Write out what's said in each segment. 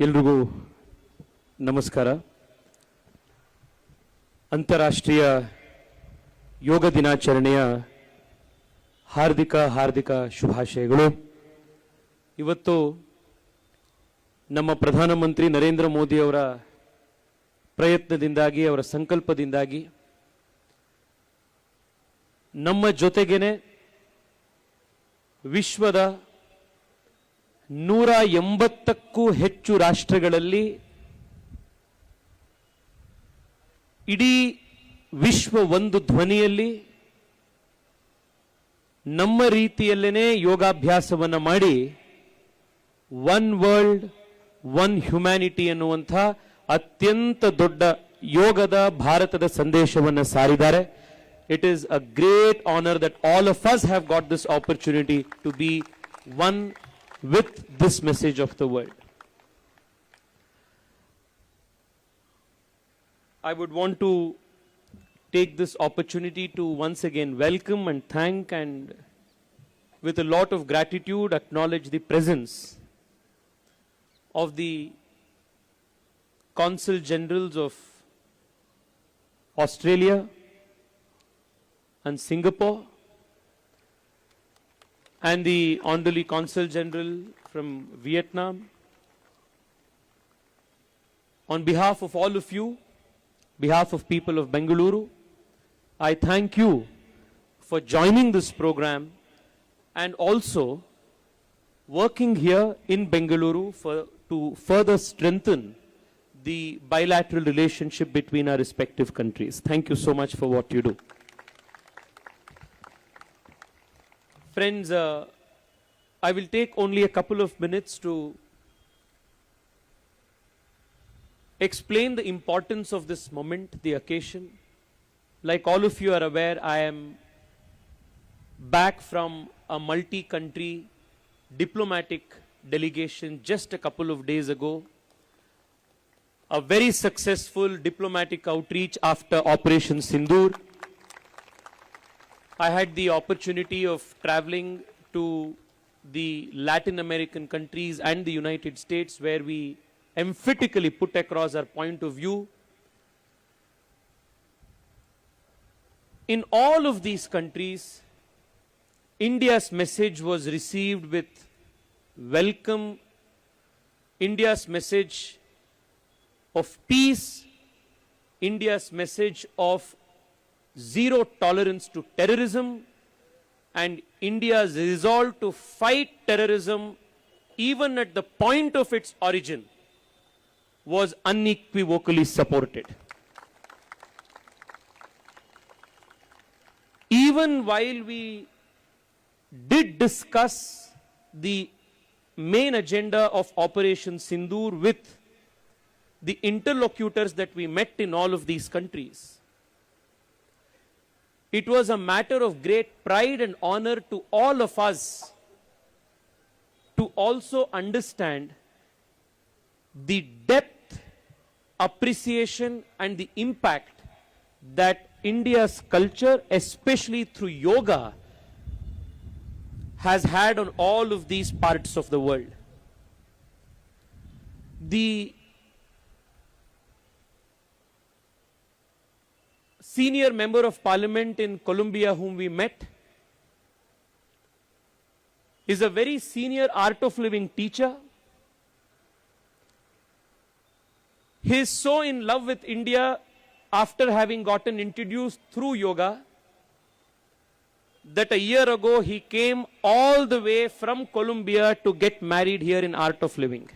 ಎಲ್ರಿಗೂ ನಮಸ್ಕಾರ. ಅಂತಾರಾಷ್ಟ್ರೀಯ ಯೋಗ ದಿನಾಚರಣೆಯ ಹಾರ್ದಿಕ ಶುಭಾಶಯಗಳು. ಇವತ್ತು ನಮ್ಮ ಪ್ರಧಾನಮಂತ್ರಿ ನರೇಂದ್ರ ಮೋದಿ ಅವರ ಪ್ರಯತ್ನದಿಂದಾಗಿ, ಅವರ ಸಂಕಲ್ಪದಿಂದಾಗಿ ನಮ್ಮ ಜೊತೆಗೇನೆ ವಿಶ್ವದ 180ಕ್ಕೂ ಹೆಚ್ಚು ರಾಷ್ಟ್ರಗಳಲ್ಲಿ ಇಡೀ ವಿಶ್ವ ಒಂದು ಧ್ವನಿಯಲ್ಲಿ ನಮ್ಮ ರೀತಿಯಲ್ಲೇನೆ ಯೋಗಾಭ್ಯಾಸವನ್ನು ಮಾಡಿ ಒನ್ ವರ್ಲ್ಡ್ ಒನ್ ಹ್ಯುಮ್ಯಾನಿಟಿ ಎನ್ನುವಂಥ ಅತ್ಯಂತ ದೊಡ್ಡ ಯೋಗದ ಭಾರತದ ಸಂದೇಶವನ್ನು ಸಾರಿದ್ದಾರೆ. It is a great honor that all of us have got this opportunity to be one with this message of the world. I would want to take this opportunity to once again welcome and thank and with a lot of gratitude acknowledge the presence of the Consul Generals of Australia and Singapore, and the Honorary Consul General from Vietnam. On behalf of all of you, behalf of people of Bengaluru, I thank you for joining this program and also working here in Bengaluru to further strengthen the bilateral relationship between our respective countries. Thank you so much for what you do. Friends, I will take only a couple of minutes to explain the importance of this moment, the occasion. Like all of you are aware, I am back from a multi-country diplomatic delegation just a couple of days ago. A very successful diplomatic outreach after Operation Sindoor. I had the opportunity of traveling to the Latin American countries and the United States, where we emphatically put across our point of view. In all of these countries, India's message was received with welcome, India's message of peace, India's message of zero tolerance to terrorism, and India's resolve to fight terrorism even at the point of its origin was unequivocally supported. Even while we did discuss the main agenda of Operation Sindoor with the interlocutors that we met in all of these countries, it was a matter of great pride and honor to all of us to also understand the depth, appreciation, and the impact that India's culture, especially through yoga, has had on all of these parts of the world. The senior member of parliament in Colombia whom we met is a very senior art of living teacher. He is so in love with India after having gotten introduced through yoga that a year ago he came all the way from Colombia to get married here in Art of Living.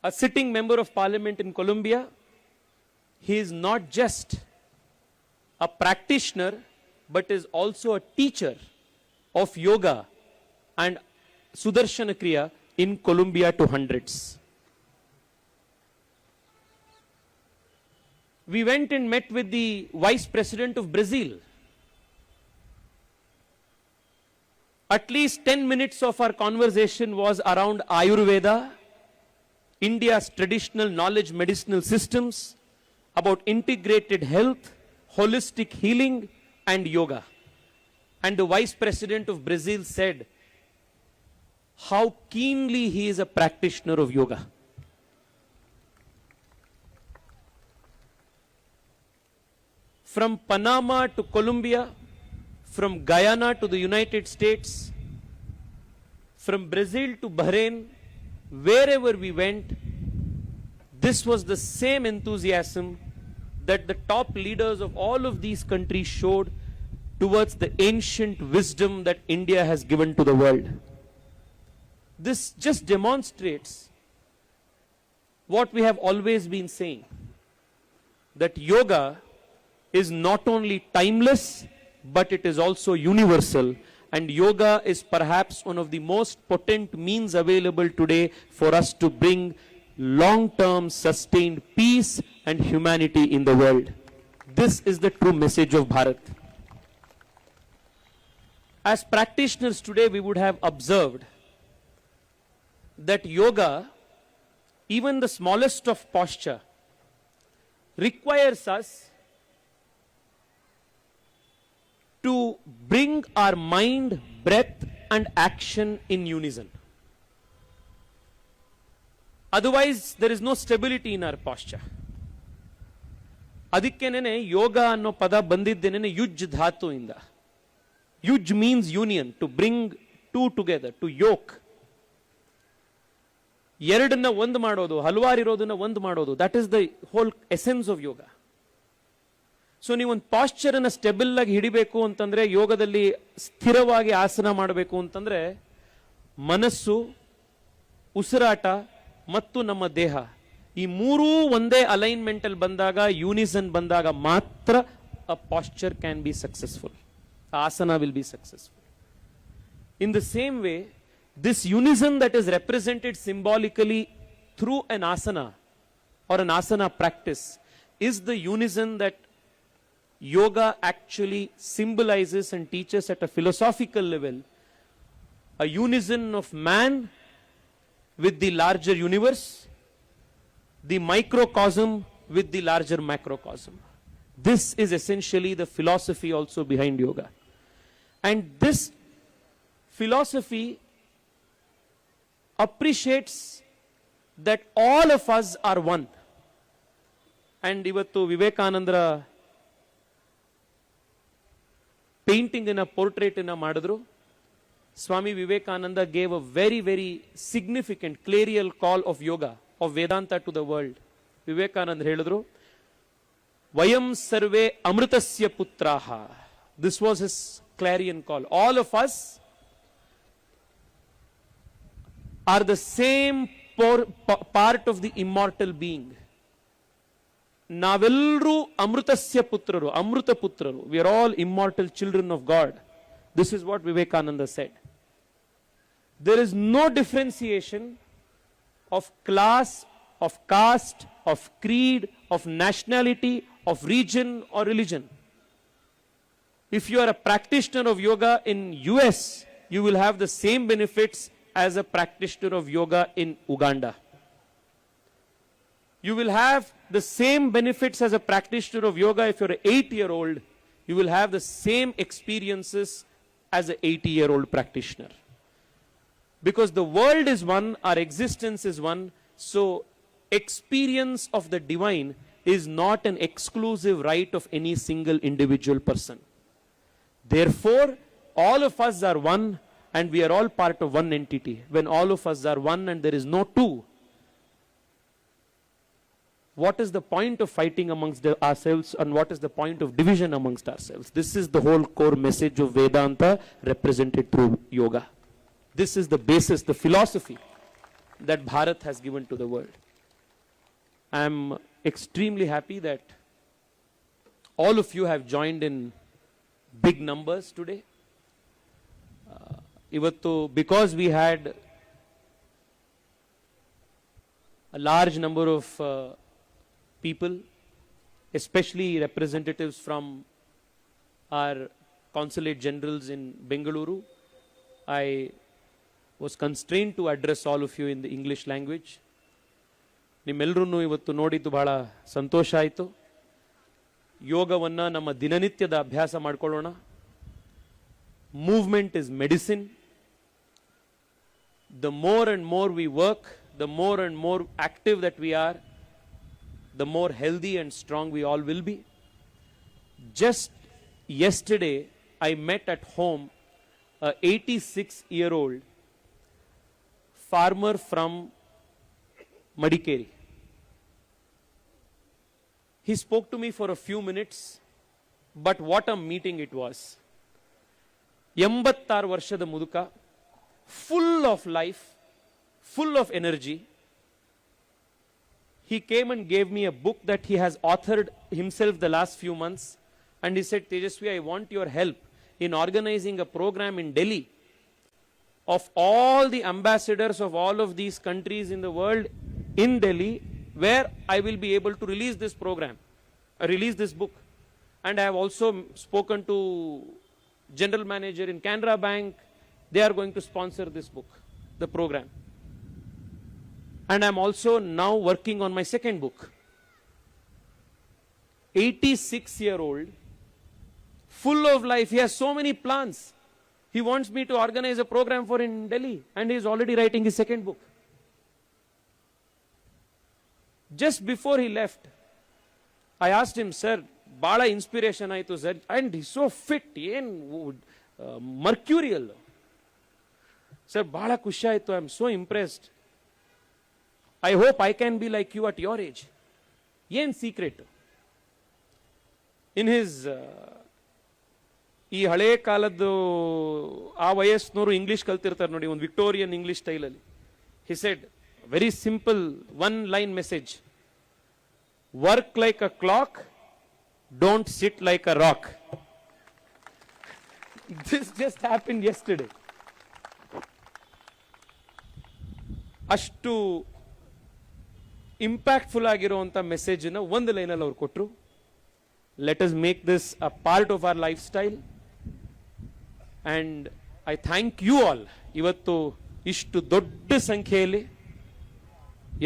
A sitting member of parliament in Colombia, he is not just a practitioner but is also a teacher of yoga and Sudarshana Kriya in Colombia to hundreds. We went and met with the Vice President of Brazil. At least 10 minutes of our conversation was around Ayurveda, India's traditional knowledge medicinal systems, about integrated health, holistic healing, and yoga. And the Vice President of Brazil said, how keenly he is a practitioner of yoga. From Panama to Colombia, from Guyana to the United States, from Brazil to Bahrain, wherever we went, this was the same enthusiasm that the top leaders of all of these countries showed towards the ancient wisdom that India has given to the world. This just demonstrates what we have always been saying, that yoga is not only timeless, but it is also universal. And yoga is perhaps one of the most potent means available today for us to bring long-term sustained peace and humanity in the world. This is the true message of Bharat. As practitioners today, we would have observed that yoga, even the smallest of posture, requires us to bring our mind, breath and action in unison. Otherwise, there is no stability in our posture. ಅದಕ್ಕೆನೇ ಯೋಗ ಅನ್ನೋ ಪದ ಬಂದಿದ್ದೇನೆ ಯುಜ್ ಧಾತುವಿಂದ. Yuj means union, to bring two together, to yoke. ಎರಡನ್ನ ಒಂದು ಮಾಡೋದು, ಹಲವಾರು ಇರೋದನ್ನ ಒಂದು ಮಾಡೋದು. That is the whole essence of yoga. So ನೀವೊಂದು ಪಾಶ್ಚರ್ ಅನ್ನ ಸ್ಟೆಬಲ್ ಆಗಿ ಹಿಡಿಬೇಕು ಅಂತಂದ್ರೆ, ಯೋಗದಲ್ಲಿ ಸ್ಥಿರವಾಗಿ ಆಸನ ಮಾಡಬೇಕು ಅಂತಂದ್ರೆ, ಮನಸ್ಸು, ಉಸಿರಾಟ ಮತ್ತು ನಮ್ಮ ದೇಹ ಈ ಮೂರೂ ಒಂದೇ ಅಲೈನ್ಮೆಂಟ್ ಅಲ್ಲಿ ಬಂದಾಗ, ಯೂನಿಸನ್ ಬಂದಾಗ ಮಾತ್ರ a posture can be successful. Asana will be successful. In the same way, this unison that is represented symbolically through an asana or an asana practice is the unison that yoga actually symbolizes and teaches at a philosophical level. A unison of man with the larger universe, the microcosm with the larger macrocosm. This is essentially the philosophy also behind yoga. And this philosophy appreciates that all of us are one. And ivattu Vivekanandra painting in a portrait in a madadru, Swami Vivekananda gave a very, very significant clarion call of yoga, of Vedanta to the world. Vivekananda ಹೇಳಿದ್ರು, Vayam sarve amritasya putraha. This was his clarion call. All of us are the same part of the immortal being. Navelru amritasya putraru, amruta putraru. We are all immortal children of God. This is what Vivekananda said. There is no differentiation of class, of caste, of creed, of nationality, of region or religion. If you are a practitioner of yoga in US, you will have the same benefits as a practitioner of yoga in Uganda. You will have the same benefits as a practitioner of yoga if you're an 8-year-old. You will have the same experiences as an 80-year-old practitioner. Because the world is one, our existence is one, so experience of the divine is not an exclusive right of any single individual person. Therefore, all of us are one and we are all part of one entity. When all of us are one and there is no two, what is the point of fighting amongst ourselves and what is the point of division amongst ourselves? This is the whole core message of Vedanta represented through yoga. This is the basis, the philosophy that Bharat has given to the world. I am extremely happy that all of you have joined in big numbers today. Because we had a large number of people, especially representatives from our consulate generals in Bengaluru, I was constrained to address all of you in the English language. ನಿಮ್ಮೆಲ್ಲರೂ ಇವತ್ತು ನೋಡಿದ್ದು ಬಹಳ ಸಂತೋಷ ಆಯಿತು. ಯೋಗವನ್ನು ನಮ್ಮ ದಿನನಿತ್ಯದ ಅಭ್ಯಾಸ ಮಾಡಿಕೊಳ್ಳೋಣ. Movement is medicine. the more and more we work, the more and more active that we are, the more healthy and strong we all will be. Just yesterday, I met at home a 86-year-old farmer from Madikeri. He spoke to me for a few minutes, but what a meeting it was. 86 ವರ್ಷದ ಮುದುಕ, full of life, full of energy. He came and gave me a book that he has authored himself the last few months, and he said, Tejasvi, I want your help in organizing a program in Delhi of all the ambassadors of all of these countries in the world in Delhi, where I will be able to release this program, release this book. And I have also spoken to general manager in Canada Bank. They are going to sponsor this book, the program. And I'm also now working on my second book. 86-year-old, full of life. He has so many plans. He wants me to organize a program for in Delhi, and he is already writing his second book. Just before he left, I asked him, sir, bala inspiration aitu sir, and he's so fit, mercurial. Sir, bala kushi aitu, I'm so impressed. I hope I can be like you at your age. Yen secret. In his ಈ ಹಳೆ ಕಾಲದ್ದು ಆ ವಯಸ್ಸಿನವರು English ಕಲ್ತಿರ್ತಾರೆ ನೋಡಿ, ಒಂದು Victorian English ಸ್ಟೈಲಲ್ಲಿ. He said very simple one line message: work like a clock, don't sit like a rock. This just happen yesterday. ಅಷ್ಟು impactful ಆಗಿರುವಂಥ ಮೆಸೇಜನ್ನು ಒಂದು ಲೈನಲ್ಲಿ ಅವ್ರು ಕೊಟ್ಟರು. Let us make this a part of our life style. And I thank you all. ಇವತ್ತು ಇಷ್ಟು ದೊಡ್ಡ ಸಂಖ್ಯೆಯಲ್ಲಿ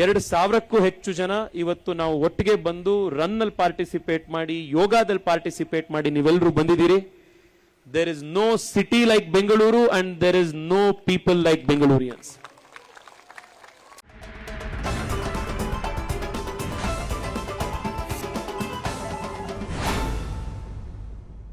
2,000ಕ್ಕೂ ಹೆಚ್ಚು ಜನ ಇವತ್ತು ನಾವು ಒಟ್ಟಿಗೆ ಬಂದು ರನ್ನಲ್ಲಿ ಪಾರ್ಟಿಸಿಪೇಟ್ ಮಾಡಿ, ಯೋಗಾದಲ್ಲಿ ಪಾರ್ಟಿಸಿಪೇಟ್ ಮಾಡಿ ನೀವೆಲ್ಲರೂ ಬಂದಿದ್ದೀರಿ. There is no city like Bengaluru and there is no people like Bengalurians.